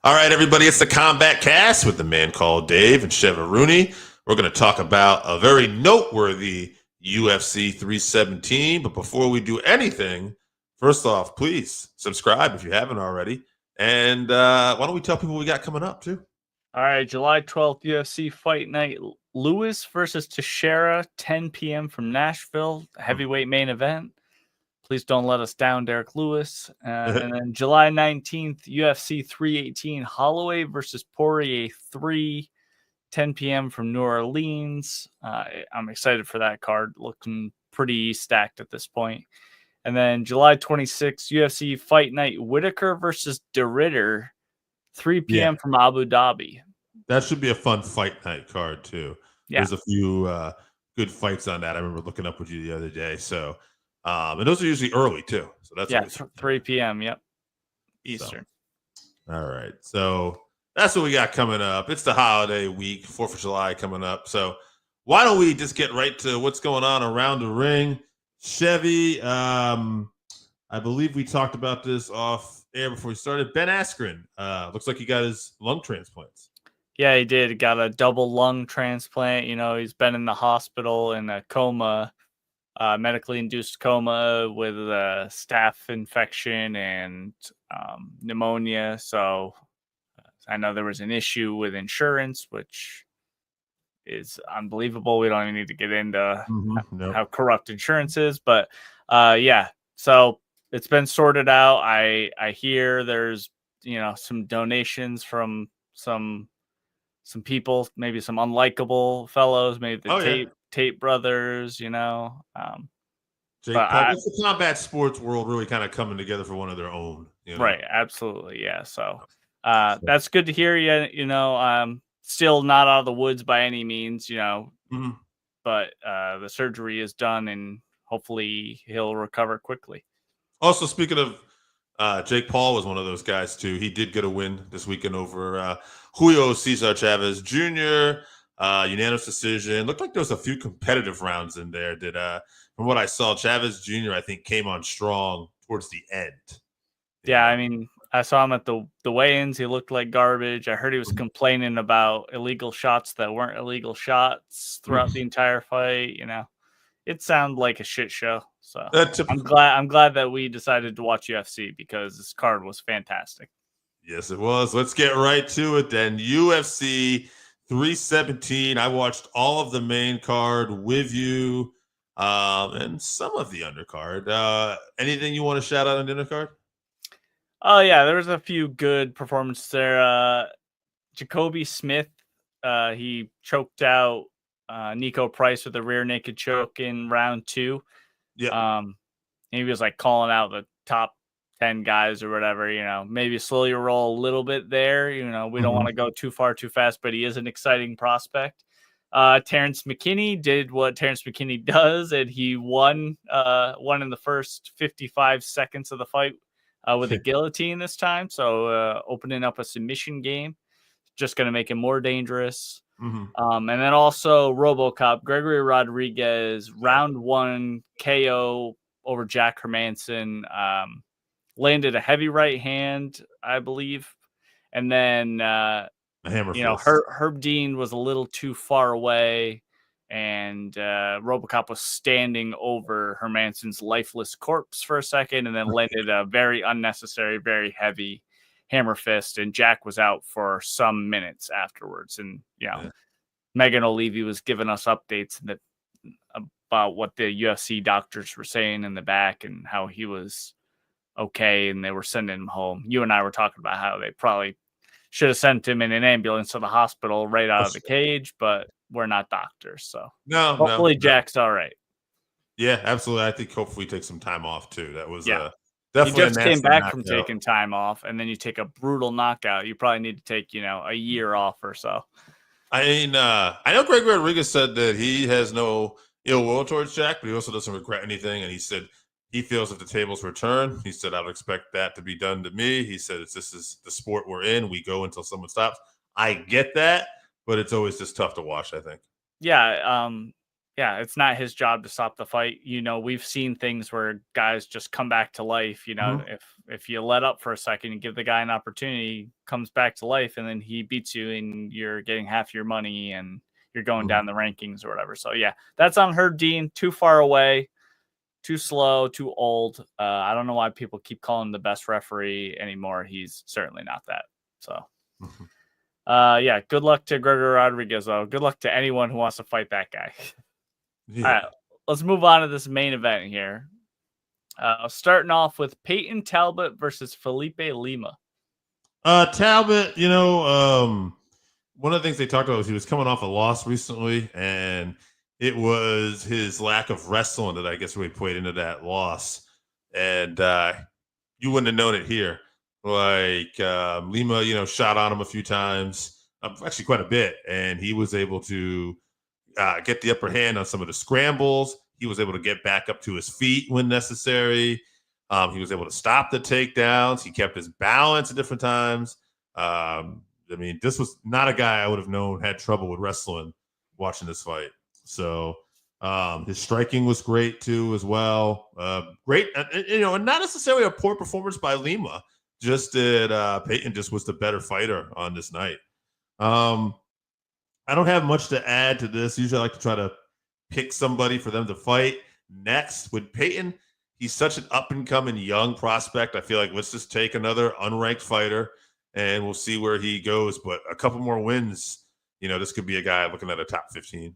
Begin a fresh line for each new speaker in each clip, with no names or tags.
All right, everybody, it's the Combatcast with the man called Dave and Chevy. We're going to talk about a very noteworthy UFC 317. But before we do anything, first off, please subscribe if you haven't already. And why don't we tell people what we got coming up, too?
All right, July 12th, UFC Fight Night. Lewis versus Teixeira, 10 p.m. from Nashville, heavyweight main event. Please don't let us down, Derek Lewis. And then July 19th, UFC 318, Holloway versus Poirier 3, 10 p.m. from New Orleans. I'm excited for that card, looking pretty stacked at this point. And then July 26th, UFC Fight Night, Whitaker versus DeRitter, 3 p.m. from Abu Dhabi.
That should be a fun fight night card, too.
Yeah.
There's a few good fights on that. I remember looking up with you the other day. So, and those are usually early, too. So that's
3 p.m. Yep. Eastern.
So, all right. So that's what we got coming up. It's the holiday week, 4th of July coming up. So why don't we just get right to what's going on around the ring? Chevy, I believe we talked about this off air before we started. Ben Askren, looks like he got his lung transplants.
Yeah, he did. He got a double lung transplant. You know, he's been in the hospital in a coma, medically induced coma with a staph infection and pneumonia. So I know there was an issue with insurance, which is unbelievable. We don't even need to get into how corrupt insurance is. But yeah, so it's been sorted out. I hear there's, some donations from some people, maybe some unlikable fellows, maybe the Tate brothers,
Jake Paul, it's the combat sports world really kind of coming together for one of their own.
Right. Absolutely. Yeah. So that's good to hear. Still not out of the woods by any means, but the surgery is done and hopefully he'll recover quickly.
Also, speaking of Jake Paul was one of those guys, too. He did get a win this weekend over Julio Cesar Chavez Jr., unanimous decision. Looked like there was a few competitive rounds in there. From what I saw, Chavez Jr., I think, came on strong towards the end.
Yeah, I mean, I saw him at the weigh-ins. He looked like garbage. I heard he was complaining about illegal shots that weren't illegal shots throughout the entire fight. It sounded like a shit show. So I'm glad that we decided to watch UFC because this card was fantastic.
Yes, it was. Let's get right to it then. UFC 317. I watched all of the main card with you and some of the undercard. Anything you want to shout out on the undercard?
Oh, yeah. There was a few good performances there. Jacoby Smith, he choked out Nico Price with a rear naked choke in round 2. Yeah. He was like calling out the top 10 guys or whatever, maybe slowly roll a little bit there. We don't want to go too far too fast, but he is an exciting prospect. Terrence McKinney did what Terrence McKinney does, and he won in the first 55 seconds of the fight with a guillotine this time. So opening up a submission game, just going to make him more dangerous. And then also RoboCop, Gregory Rodriguez, round 1 KO over Jack Hermanson, landed a heavy right hand, I believe. And then, Herb Dean was a little too far away, and RoboCop was standing over Hermanson's lifeless corpse for a second, and then landed a very unnecessary, very heavy hammer fist, and Jack was out for some minutes afterwards. And Megan O'Leary was giving us updates about what the UFC doctors were saying in the back and how he was okay, and they were sending him home. You and I were talking about how they probably should have sent him in an ambulance to the hospital right out of the cage, but we're not doctors, so hopefully Jack's all right.
Yeah, absolutely. I think hopefully take some time off too. That was
definitely. He just came back from taking time off, and then you take a brutal knockout. You probably need to take a year off or so.
I mean, I know Greg Rodriguez said that he has no ill will towards Jack, but he also doesn't regret anything. And he said he feels if the tables were turned, he said, I would expect that to be done to me. He said, this is the sport we're in. We go until someone stops. I get that, but it's always just tough to watch, I think.
Yeah. yeah, it's not his job to stop the fight. We've seen things where guys just come back to life. If you let up for a second and give the guy an opportunity, comes back to life, and then he beats you, and you're getting half your money, and you're going down the rankings or whatever. So yeah, that's on Herb Dean. Too far away, too slow, too old. I don't know why people keep calling him the best referee anymore. He's certainly not that. So. Yeah, good luck to Gregor Rodriguez, though. Good luck to anyone who wants to fight that guy.
Yeah.
All right, let's move on to this main event here. Starting off with Payton Talbott versus Felipe Lima.
Talbot, one of the things they talked about was he was coming off a loss recently, and it was his lack of wrestling that I guess really played into that loss. And you wouldn't have known it here. Like Lima, shot on him a few times, actually quite a bit, and he was able to get the upper hand on some of the scrambles. He was able to get back up to his feet when necessary. He was able to stop the takedowns. He kept his balance at different times. This was not a guy I would have known had trouble with wrestling watching this fight. So his striking was great too as well. Great, and not necessarily a poor performance by Lima. Just that Payton just was the better fighter on this night. I don't have much to add to this. Usually I like to try to pick somebody for them to fight next. With Payton, he's such an up-and-coming young prospect. I feel like let's just take another unranked fighter, and we'll see where he goes. But a couple more wins, this could be a guy looking at a top 15.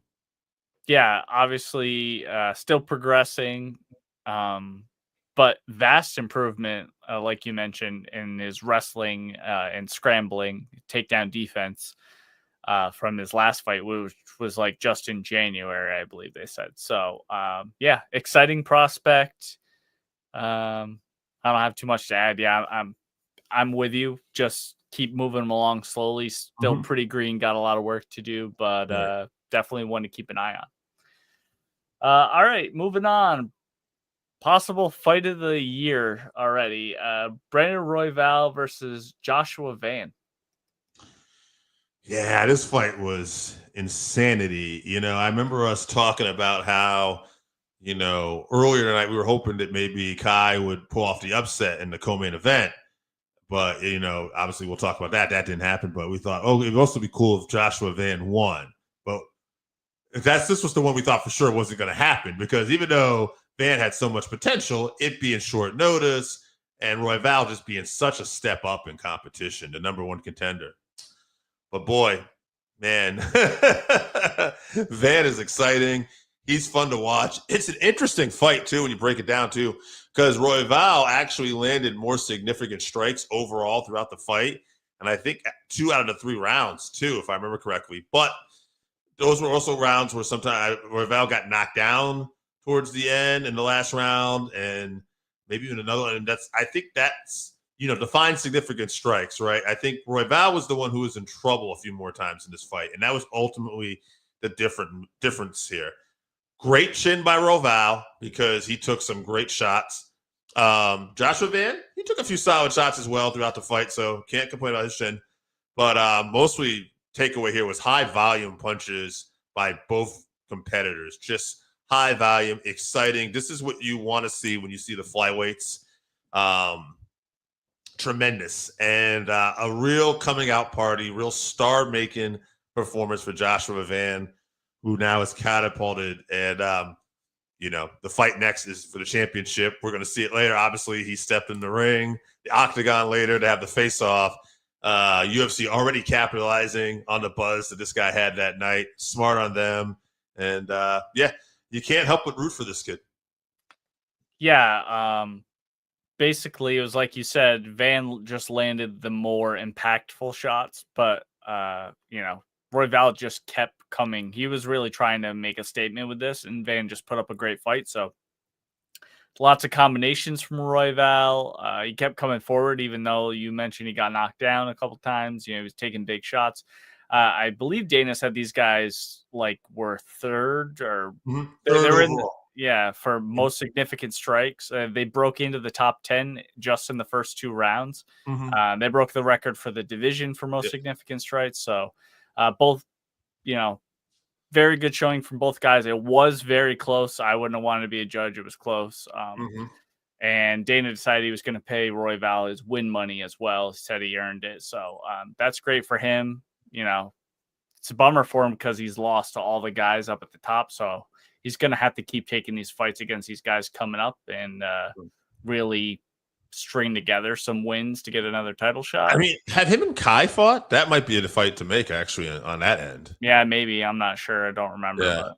Yeah, obviously still progressing, but vast improvement, like you mentioned, in his wrestling and scrambling, takedown defense. From his last fight, which was like just in January, I believe they said. So, yeah, exciting prospect. I don't have too much to add. Yeah, I'm with you. Just keep moving him along slowly. Still pretty green. Got a lot of work to do, but definitely one to keep an eye on. All right, moving on. Possible fight of the year already. Brandon Royval versus Joshua Van.
Yeah, this fight was insanity. I remember us talking about how, earlier tonight we were hoping that maybe Kai would pull off the upset in the co-main event. But, obviously we'll talk about that. That didn't happen. But we thought, it would also be cool if Joshua Van won. But this was the one we thought for sure wasn't going to happen, because even though Van had so much potential, it being short notice and Royval just being such a step up in competition, the number one contender. But boy, man, Van is exciting. He's fun to watch. It's an interesting fight, too, when you break it down, too, because Royval actually landed more significant strikes overall throughout the fight. And I think 2 out of the 3 rounds, too, if I remember correctly. But those were also rounds where sometimes Royval got knocked down towards the end in the last round, and maybe even another one. And I think that's, define significant strikes, right? I think Royval was the one who was in trouble a few more times in this fight, and that was ultimately the difference here. Great chin by Royval because he took some great shots. Joshua Van, he took a few solid shots as well throughout the fight, so can't complain about his chin. But mostly takeaway here was high volume punches by both competitors. Just high volume, exciting. This is what you want to see when you see the flyweights. Tremendous, and a real coming out party, real star making performance for Joshua Van, who now is catapulted. And the fight next is for the championship. We're going to see it later. Obviously, he stepped in the ring, the octagon later to have the face off. UFC already capitalizing on the buzz that this guy had that night. Smart on them, and you can't help but root for this kid.
Yeah. Basically, it was like you said, Van just landed the more impactful shots, but Royval just kept coming. He was really trying to make a statement with this, and Van just put up a great fight. So lots of combinations from Royval. He kept coming forward, even though you mentioned he got knocked down a couple times. He was taking big shots. I believe Dana said these guys were third or they were in. For most significant strikes. They broke into the top 10 just in the first 2 rounds. They broke the record for the division for most significant strikes. So both, very good showing from both guys. It was very close. I wouldn't have wanted to be a judge. It was close. And Dana decided he was going to pay Royval his win money as well. He said he earned it. So that's great for him. You know, it's a bummer for him because he's lost to all the guys up at the top. So he's going to have to keep taking these fights against these guys coming up and really string together some wins to get another title shot.
I mean, have him and Kai fought? That might be a fight to make, actually, on that end.
Yeah, maybe. I'm not sure. I don't remember.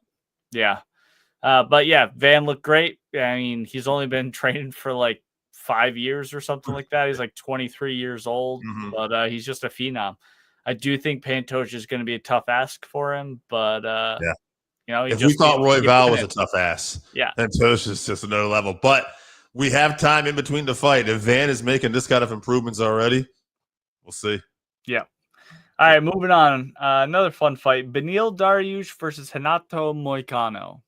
But yeah, Van looked great. I mean, he's only been training for like 5 years or something like that. He's like 23 years old, but he's just a phenom. I do think Pantoja is going to be a tough ask for him, but you know,
if we thought Royval was a tough ass, Pantoja is just another level. But we have time in between the fight. If Van is making this kind of improvements already, we'll see.
Yeah. All right, moving on. Another fun fight: Beneil Dariush versus Renato Moicano.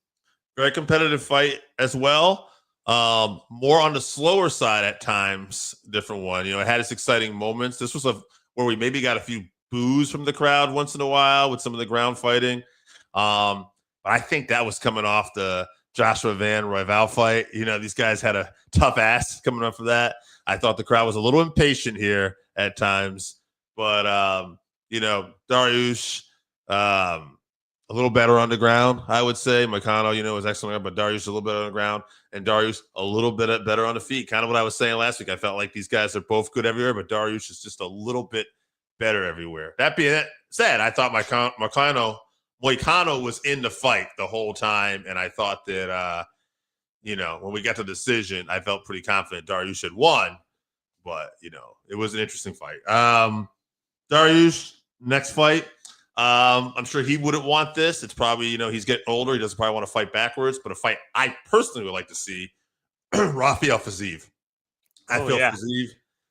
Very competitive fight as well. More on the slower side at times. Different one. You know, it had its exciting moments. This was where we maybe got a few boos from the crowd once in a while with some of the ground fighting. But I think that was coming off the Joshua Van Royval fight. You know, these guys had a tough ass coming up for that. I thought the crowd was a little impatient here at times. But, you know, Dariush, a little better on the ground, I would say. Moicano, you know, was excellent, but Dariush a little bit on the ground, and Dariush a little bit better on the feet. Kind of what I was saying last week. I felt like these guys are both good everywhere, but Dariush is just a little bit better everywhere. That being said, I thought Moicano was in the fight the whole time, and I thought that, you know, when we got to the decision, I felt pretty confident Dariush had won, but, you know, it was an interesting fight. Dariush, next fight. I'm sure he wouldn't want this. It's probably, you know, he's getting older. He doesn't probably want to fight backwards, but a fight I personally would like to see, Rafael Fiziev. I feel Fiziev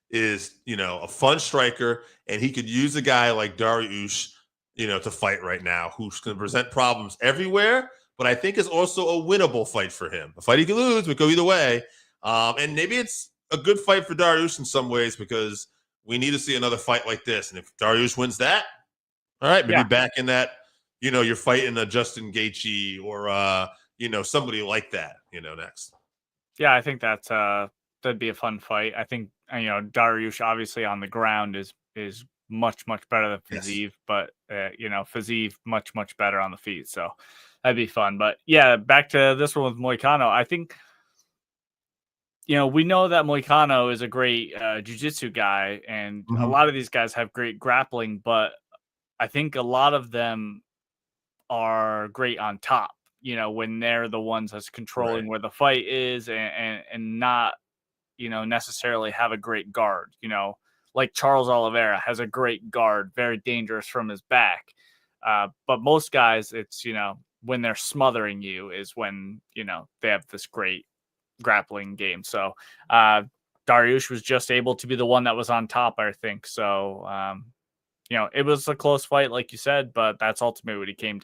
is, you know, a fun striker, and he could use a guy like Dariush, you know, to fight right now, who's going to present problems everywhere, but I think is also a winnable fight for him. A fight he could lose, but go either way. And maybe it's a good fight for Dariush in some ways because we need to see another fight like this. And if Dariush wins that, all right, maybe back in that, you know, you're fighting a Justin Gaethje or, you know, somebody like that, you know, next.
Yeah, I think that'd be a fun fight. I think, you know, Dariush obviously on the ground is much better than Fiziev, but you know, Fiziev much better on the feet, so that'd be fun. But yeah, back to this one with Moicano. I think, you know, we know that Moicano is a great jiu-jitsu guy, and a lot of these guys have great grappling, but I think a lot of them are great on top, you know, when they're the ones that's controlling where the fight is and not, you know, necessarily have a great guard, you know, like Charles Oliveira has a great guard, very dangerous from his back. But most guys, it's, you know, when they're smothering you is when, you know, they have this great grappling game. So Dariush was just able to be the one that was on top, I think. So, you know, it was a close fight, like you said, but that's ultimately what he came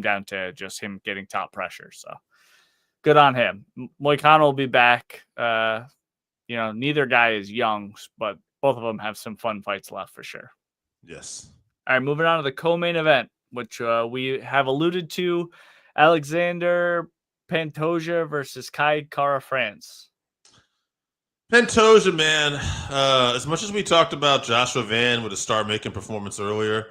down to, just him getting top pressure. So good on him. Moicano will be back. You know, neither guy is young, but both of them have some fun fights left for sure.
Yes.
All right, moving on to the co-main event, which we have alluded to: Alexandre Pantoja versus Kara-France.
Pantoja, man, as much as we talked about Joshua Van with a star-making performance earlier,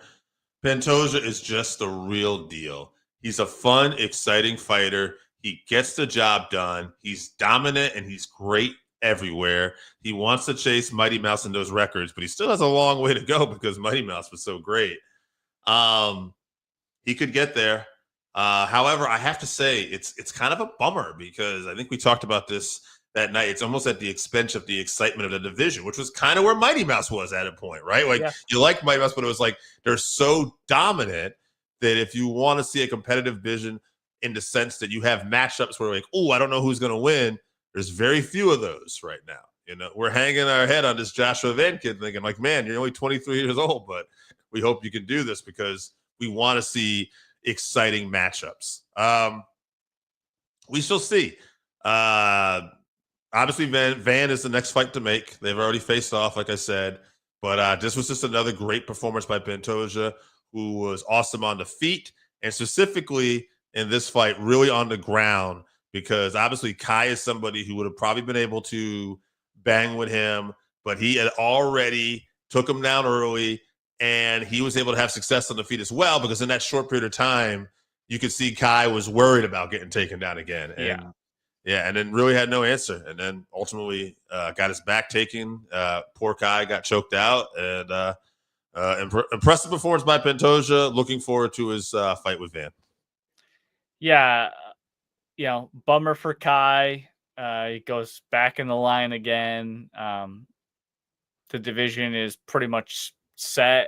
Pantoja is just the real deal. He's a fun, exciting fighter. He gets the job done. He's dominant, and he's great everywhere. He wants to chase Mighty Mouse in those records, but he still has a long way to go because Mighty Mouse was so great. He could get there. However, I have to say it's kind of a bummer because I think we talked about this that night. It's almost at the expense of the excitement of the division, which was kind of where Mighty Mouse was at a point, right? Like you like Mighty Mouse, but it was like they're so dominant that if you want to see a competitive division in the sense that you have matchups where like, oh, I don't know who's going to win, there's very few of those right now. You know, we're hanging our head on this Joshua Van kid thinking like, man, you're only 23 years old, but we hope you can do this because we want to see exciting matchups. We shall see. Obviously, Van is the next fight to make. They've already faced off, like I said. But this was just another great performance by Pantoja, who was awesome on the feet and specifically in this fight, really on the ground, because obviously Kai is somebody who would have probably been able to bang with him, but he had already took him down early, and he was able to have success on the feet as well, because in that short period of time, you could see Kai was worried about getting taken down again. And and then really had no answer. And then ultimately got his back taken. Poor Kai got choked out. And impressive performance by Pantoja. Looking forward to his fight with Van.
Yeah, bummer for Kai. He goes back in the line again. The division is pretty much set.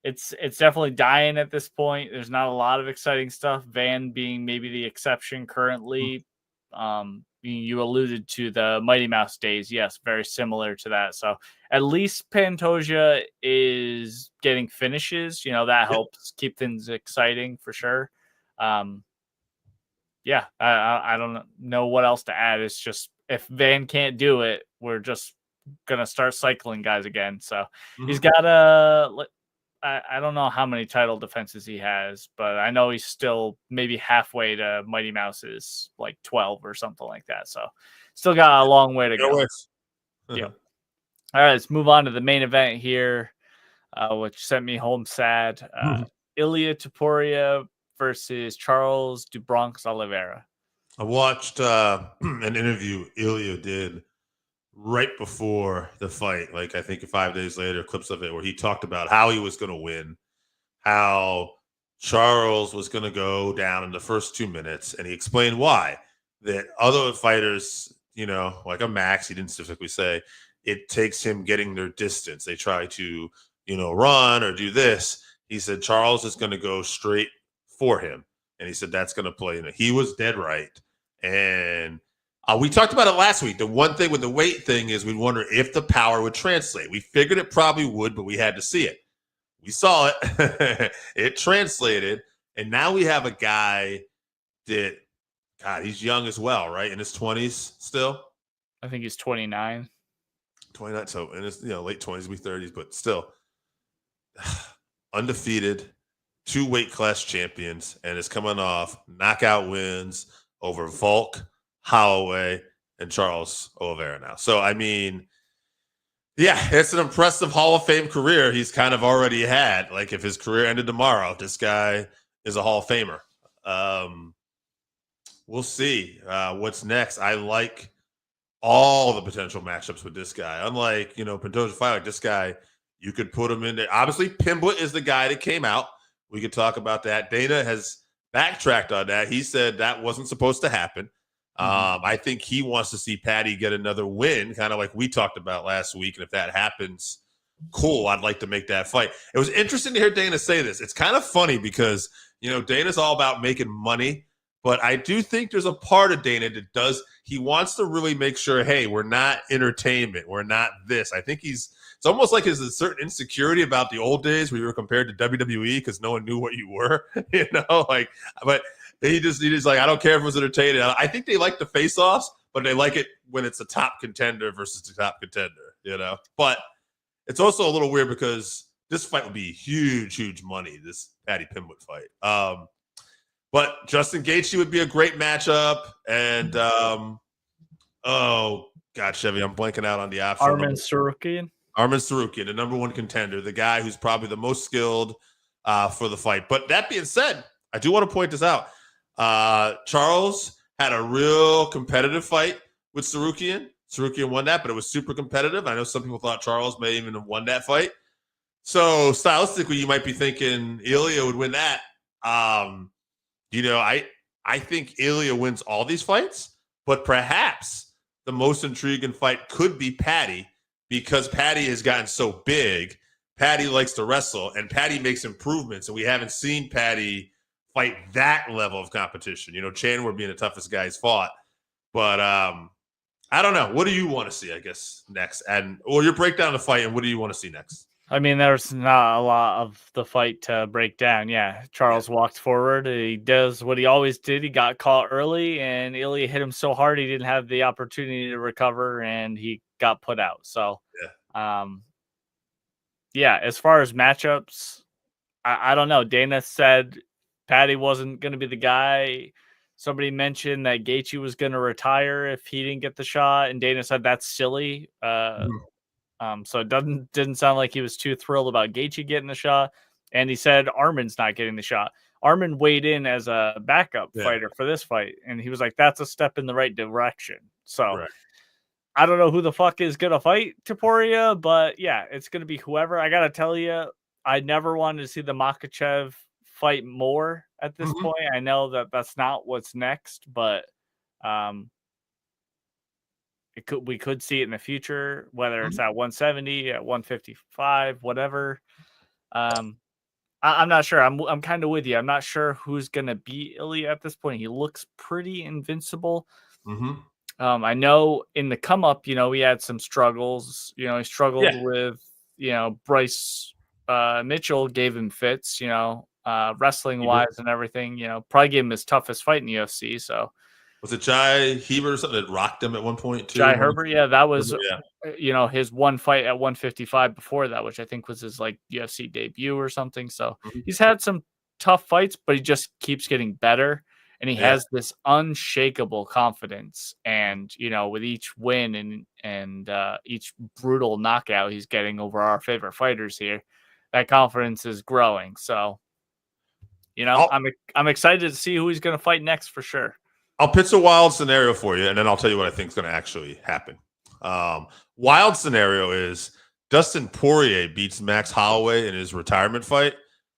It's definitely dying at this point. There's not a lot of exciting stuff. Van being maybe the exception currently. You alluded to the Mighty Mouse days. Yes, very similar to that. So at least Pantoja is getting finishes. That helps keep things exciting for sure. I don't know what else to add. It's just if Van can't do it, we're just gonna start cycling guys again. So he's got I don't know how many title defenses he has, but I know he's still maybe halfway to Mighty Mouse's like 12 or something like that. So still got a long way to go. Yeah. All right, let's move on to the main event here, which sent me home sad. Ilia Topuria versus Charles Oliveira.
I watched an interview Ilia did right before the fight, like I think 5 days later, clips of it where he talked about how he was going to win, how Charles was going to go down in the first 2 minutes, and he explained why. That other fighters, like a Max, he didn't specifically say, it takes him getting their distance. They try to, run or do this. He said Charles is going to go straight for him, and he said that's going to play. He was dead right, and we talked about it last week. The one thing with the weight thing is we wonder if the power would translate. We figured it probably would, but we had to see it. We saw it. It translated. And now we have a guy that, God, he's young as well, right? In his 20s still?
I think he's 29.
29, so in his late 20s, maybe 30s, but still undefeated, 2 weight class champions, and is coming off knockout wins over Volk, Holloway, and Charles Oliveira now. So, I mean, yeah, it's an impressive Hall of Fame career he's kind of already had. Like, if his career ended tomorrow, this guy is a Hall of Famer. We'll see what's next. I like all the potential matchups with this guy. Unlike, Pantoja fight, like this guy, you could put him in there. Obviously, Pimblett is the guy that came out. We could talk about that. Dana has backtracked on that. He said that wasn't supposed to happen. I think he wants to see Patty get another win, kind of like we talked about last week. And if that happens, cool. I'd like to make that fight. It was interesting to hear Dana say this. It's kind of funny because, Dana's all about making money, but I do think there's a part of Dana that he wants to really make sure, hey, we're not entertainment. We're not this. I think it's almost like there's a certain insecurity about the old days where you were compared to WWE because no one knew what you were, but He just like, I don't care if it was entertaining. I think they like the face-offs, but they like it when it's a top contender versus the top contender, But it's also a little weird because this fight would be huge, huge money, this Patty Pimblett fight. But Justin Gaethje would be a great matchup. And, oh, God, Chevy, I'm blanking out on the option.
Arman
Tsarukyan, the number 1 contender, the guy who's probably the most skilled for the fight. But that being said, I do want to point this out. Charles had a real competitive fight with Tsarukyan. Tsarukyan won that, but it was super competitive. I know some people thought Charles may even have won that fight. So stylistically, you might be thinking Ilia would win that. I think Ilia wins all these fights, but perhaps the most intriguing fight could be Patty because Patty has gotten so big. Patty likes to wrestle, and Patty makes improvements, and we haven't seen Patty fight that level of competition. Chandler being the toughest guy he's fought. But I don't know. What do you want to see, I guess, next? Or your breakdown of the fight, and what do you want to see next?
I mean, there's not a lot of the fight to break down. Yeah, Charles walked forward. He does what he always did. He got caught early, and Ilia hit him so hard he didn't have the opportunity to recover, and he got put out. So, as far as matchups, I don't know. Dana said Patty wasn't going to be the guy. Somebody mentioned that Gaethje was going to retire if he didn't get the shot, and Dana said that's silly. So it didn't sound like he was too thrilled about Gaethje getting the shot, and he said Armin's not getting the shot. Armin weighed in as a backup fighter for this fight, and he was like, "That's a step in the right direction." So I don't know who the fuck is gonna fight Taporia, but yeah, it's gonna be whoever. I gotta tell you, I never wanted to see the Makhachev fight more at this point. I know that that's not what's next, but we could see it in the future, whether it's at 170, at 155, whatever. I'm not sure. I'm kind of with you. I'm not sure who's gonna beat Ilia at this point. He looks pretty invincible. I know in the come up, he had some struggles. He struggled with, Bryce Mitchell gave him fits, wrestling wise and everything, probably gave him his toughest fight in the UFC. So
was it Jai Herbert or something that rocked him at one point too?
Jai Herbert, yeah, that was his one fight at 155 before that, which I think was his like UFC debut or something. So he's had some tough fights, but he just keeps getting better. And he has this unshakable confidence. And, with each win and each brutal knockout he's getting over our favorite fighters here, that confidence is growing. So, I'm excited to see who he's going to fight next for sure.
I'll pitch a wild scenario for you, and then I'll tell you what I think is going to actually happen. Wild scenario is Dustin Poirier beats Max Holloway in his retirement fight.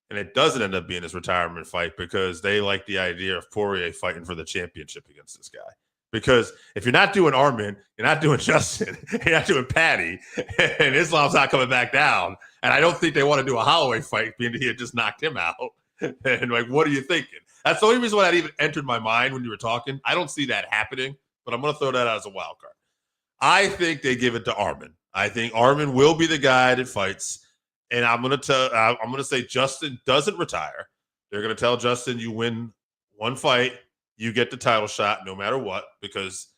And it doesn't end up being his retirement fight because they like the idea of Poirier fighting for the championship against this guy. Because if you're not doing Armin, you're not doing Justin, you're not doing Patty, and Islam's not coming back down. And I don't think they want to do a Holloway fight being he had just knocked him out. And what are you thinking? That's the only reason why that even entered my mind when you were talking. I don't see that happening, but I'm going to throw that out as a wild card. I think they give it to Armin. I think Armin will be the guy that fights. And I'm gonna say Justin doesn't retire. They're gonna tell Justin, you win one fight, you get the title shot no matter what, because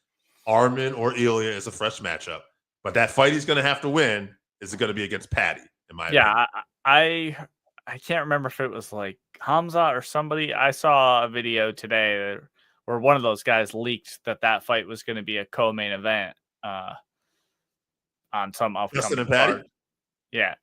Armin or Ilia is a fresh matchup. But that fight he's gonna have to win is going to be against Patty, in my opinion.
I can't remember if it was like Hamza or somebody. I saw a video today where one of those guys leaked that fight was going to be a co-main event on some upcoming
Justin and Patty.
card. Yeah.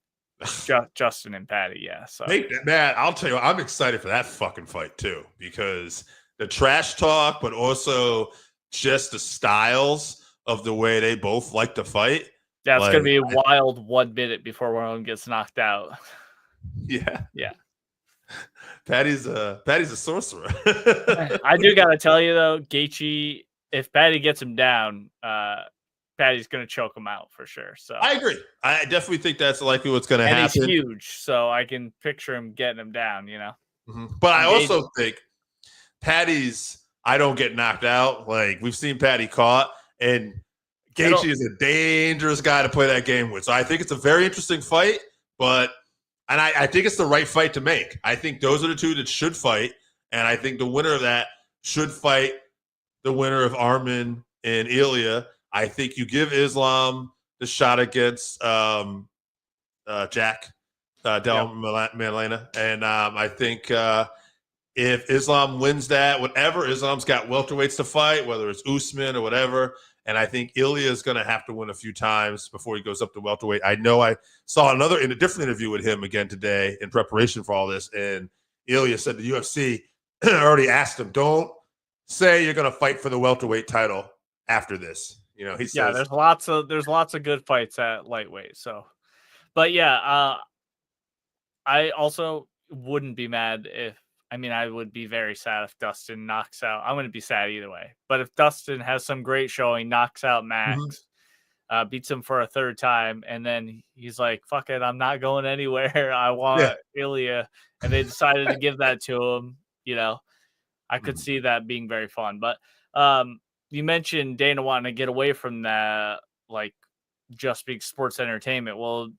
Justin and Patty, yeah. So
man, I'll tell you, I'm excited for that fucking fight too, because the trash talk, but also just the styles of the way they both like to fight.
Yeah, it's gonna be a wild 1 minute before one of them gets knocked out.
Yeah.
Patty's
a sorcerer.
I do gotta tell you though, Gaethje, if Patty gets him down, Patty's going to choke him out for sure. So
I agree. I definitely think that's likely what's going to happen.
And he's huge, so I can picture him getting him down,
But I also think Patty's, I don't get knocked out. Like, we've seen Patty caught, and Gaethje is a dangerous guy to play that game with. So I think it's a very interesting fight, and I think it's the right fight to make. I think those are the two that should fight, and I think the winner of that should fight the winner of Armin and Ilia. I think you give Islam the shot against Jack Del Malena. And I think if Islam wins that, whatever, Islam's got welterweights to fight, whether it's Usman or whatever. And I think Ilia is going to have to win a few times before he goes up to welterweight. I know I saw in a different interview with him again today in preparation for all this. And Ilia said the UFC already asked him, don't say you're going to fight for the welterweight title after this. He says,
there's lots of good fights at lightweight. So, but I also wouldn't be mad I would be very sad if Dustin knocks out. I'm going to be sad either way. But if Dustin has some great showing, knocks out Max, beats him for a third time, and then he's like, fuck it, I'm not going anywhere. I want Ilia. And they decided to give that to him. I could see that being very fun. But, you mentioned Dana wanting to get away from that, like just being sports entertainment. Well,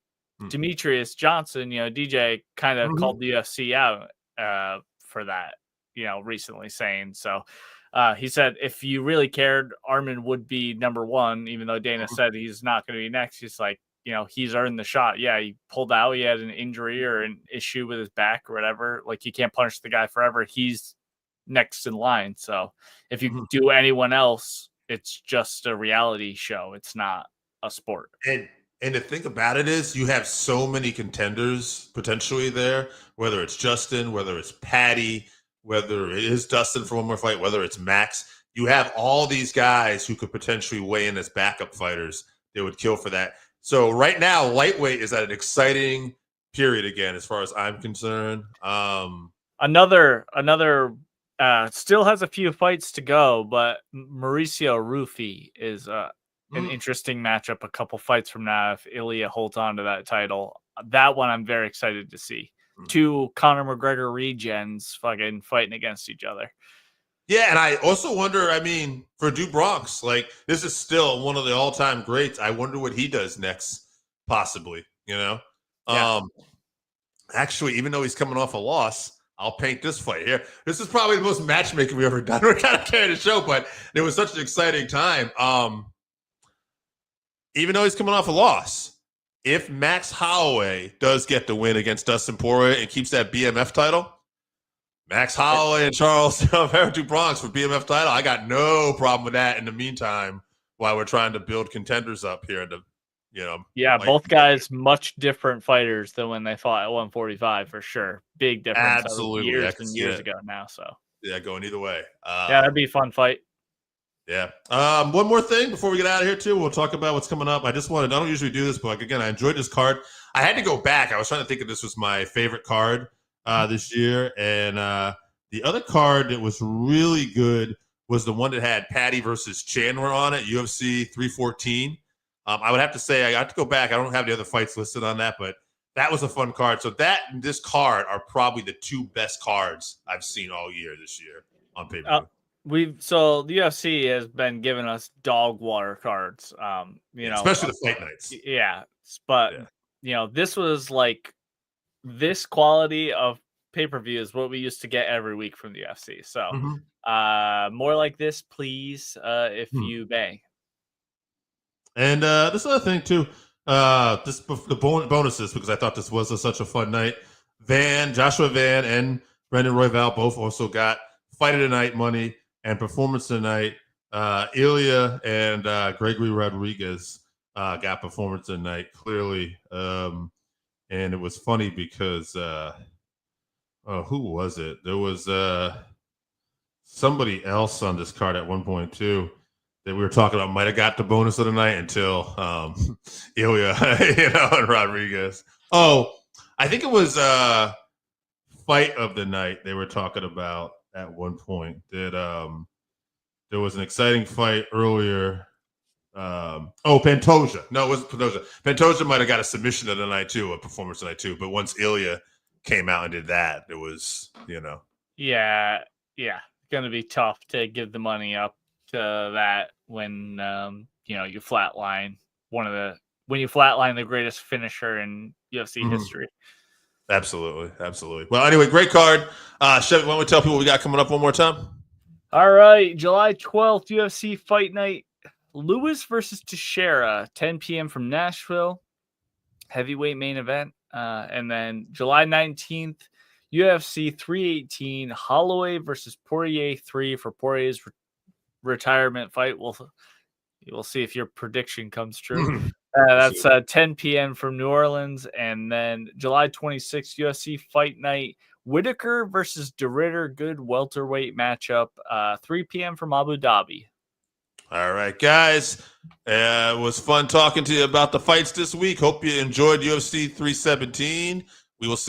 Demetrius Johnson, DJ kind of called the UFC out for that, recently saying. So he said, if you really cared, Armin would be number one, even though Dana said he's not going to be next. He's like, he's earned the shot. Yeah, he pulled out. He had an injury or an issue with his back or whatever. Like, you can't punish the guy forever. He's next in line. So if you do anyone else, it's just a reality show. It's not a sport.
And the thing about it is, you have so many contenders potentially there, whether it's Justin, whether it's Patty, whether it is Dustin for one more fight, whether it's Max. You have all these guys who could potentially weigh in as backup fighters. They would kill for that. So right now, lightweight is at an exciting period again, as far as I'm concerned.
Another still has a few fights to go, but Mauricio Rufy is an interesting matchup a couple fights from now if Ilia holds on to that title. That one I'm very excited to see. Two Conor McGregor regens fucking fighting against each other.
Yeah, and I also wonder, for Du Bronx, like, this is still one of the all-time greats. I wonder what he does next, possibly, Yeah. Actually, even though he's coming off a loss, I'll paint this fight here. This is probably the most matchmaking we've ever done. We're kind of carrying the show, but it was such an exciting time. Even though he's coming off a loss, if Max Holloway does get the win against Dustin Poirier and keeps that BMF title, Max Holloway and Charles Oliveira Du Bronx for BMF title, I got no problem with that in the meantime while we're trying to build contenders up here in the,
both guys much different fighters than when they fought at 145 for sure. Big difference.
Absolutely.
Years and years ago now. So
yeah, going either way.
That'd be a fun fight.
Yeah. One more thing before we get out of here too. We'll talk about what's coming up. I don't usually do this, but again, I enjoyed this card. I had to go back. I was trying to think if this was my favorite card this year. And the other card that was really good was the one that had Patty versus Chandler on it, UFC 314. I would have to say I got to go back. I don't have the other fights listed on that, but that was a fun card. So that and this card are probably the two best cards I've seen all year this year on pay-per-view.
So the UFC has been giving us dog water cards,
especially the fight nights.
Yeah, but this was like this quality of pay-per-view is what we used to get every week from the UFC. So more like this, please, if you may.
And this other thing too, the bonuses, because I thought this was such a fun night. Joshua Van and Brendan Royval both also got fight of the night money and performance of the night. Ilia and Gregory Rodriguez got performance of the night, clearly. And it was funny because who was it? There was somebody else on this card at one point too that we were talking about might have got the bonus of the night until Ilia, and Rodriguez. Oh, I think it was fight of the night they were talking about at one point that there was an exciting fight earlier. Pantoja. No, it wasn't Pantoja. Pantoja might have got a submission of the night too, a performance of the night too. But once Ilia came out and did that, it was,
Yeah. Going to be tough to give the money up to that when, you flatline when you flatline the greatest finisher in UFC history.
Absolutely. Well, anyway, great card. Chevy, why don't we tell people what we got coming up one more time?
All right, July 12th, UFC Fight Night. Lewis versus Teixeira, 10 p.m. from Nashville. Heavyweight main event. And then July 19th, UFC 318, Holloway versus Poirier 3 for Poirier's retirement fight. We'll see if your prediction comes true. That's 10 p.m. from New Orleans. And then July 26th, UFC Fight Night, Whitaker versus DeRitter, good welterweight matchup, 3 p.m. from Abu Dhabi.
All right, guys. It was fun talking to you about the fights this week. Hope you enjoyed UFC 317. We will see